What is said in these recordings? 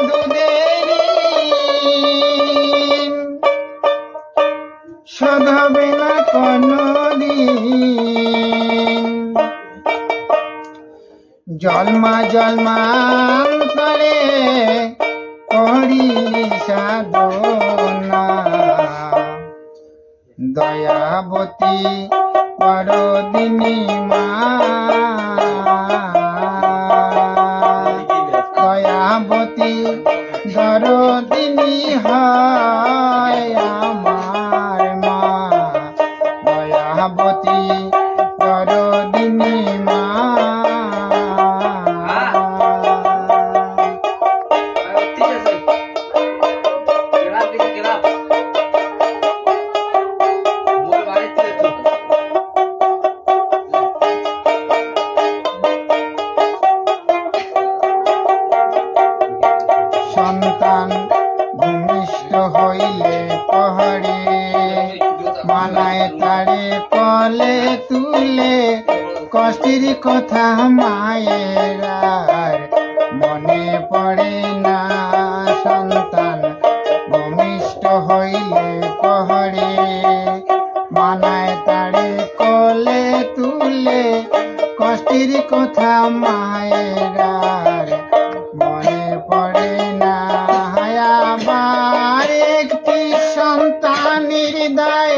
দুধের শোধ হবে না কোনদিন জন্মা জন্মান্তরে করিলি সাধনা দয়াবতী বরদিনী মা দয়াবতী বরদিনী হয় আমার মা দয়াবতী বরদিনী মা সন্তান ভূমিষ্ঠ হইলে পহরে মানায় তারে কলে তুলে কষ্টের কথা মায়ের আর মনে পড়ে না সন্তান ভূমিষ্ঠ হইলে পহরে মানায় তারে কলে তুলে কষ্টের কথা মায়ের আর মনে পড়ে না আবার একটি সন্তানের দায়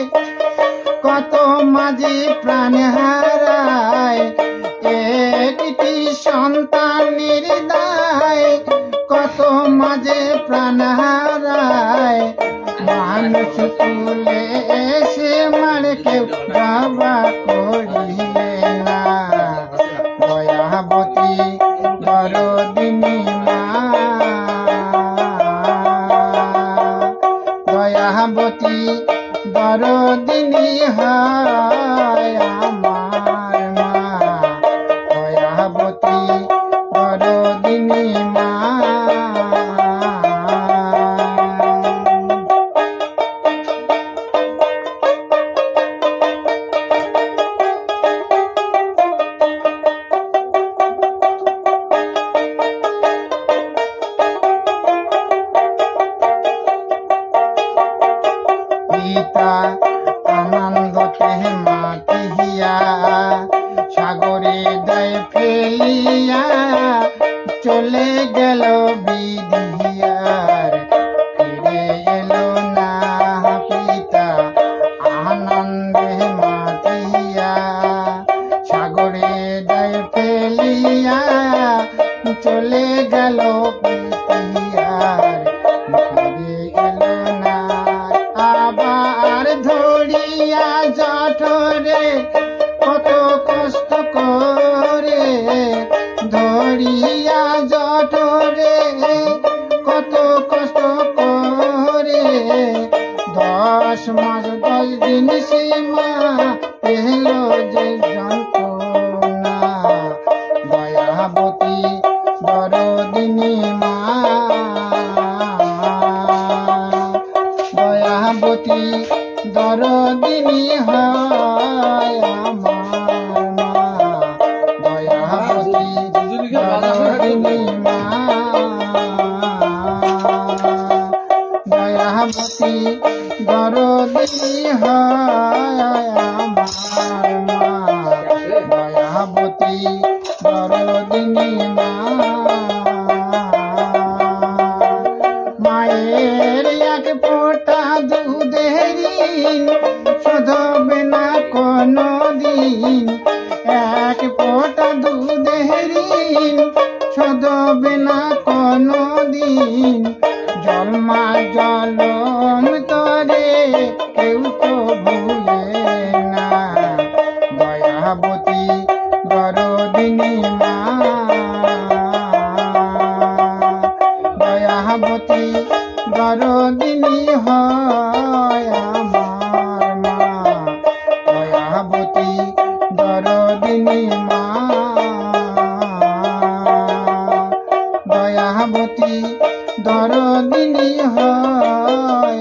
কত মাঝে প্রাণ হারায় একটি সন্তানের দায় কত মাঝে প্রাণ হারায় মানুষ তুলে এসে মারে কেউ বাবা করিলে না দয়াবতী বরদিনী মা দয়াবতী বরদিনী হয় আমার মা দয়াবতী বরদিনী মা পিতা আনন্দতে মাতিয়া সাগরে দেয় ফেলিয়া চলে গেল বিধিয়ার ফিরে এলো না পিতা আনন্দে মাতিয়া সাগরে দেয় ফেলিয়া চলে গেল বিধিয়ার ফিরে এলো না আবার ধরিয়া জঠরে কত কষ্ট করে ধরিয়া জঠরে কত কষ্ট করে 10 মাস 10 দিন সীমা পেল যে যন্ত্রণা দয়াবতী বরদিনী মা দয়াবতী বরদিনী হয় আমার মা দয়াবতী বরদিনী মা দয়াবতী বরদিনী হয় আমার মা দয়াবতী বরদিনী মা মায়ের এক ফোঁটা দুধের শোধ হবে না কোনদিন এক ফোঁটা দুধের শোধ হবে না কোনদিন জন্মা জলম তরে কেউ তো ভুলে না দয়াবতী বরদিনী মা দয়াবতী বরদিনী হয় আমার মা দয়াবতী বরদিনী মা দয়াবতী বরদিনী হয়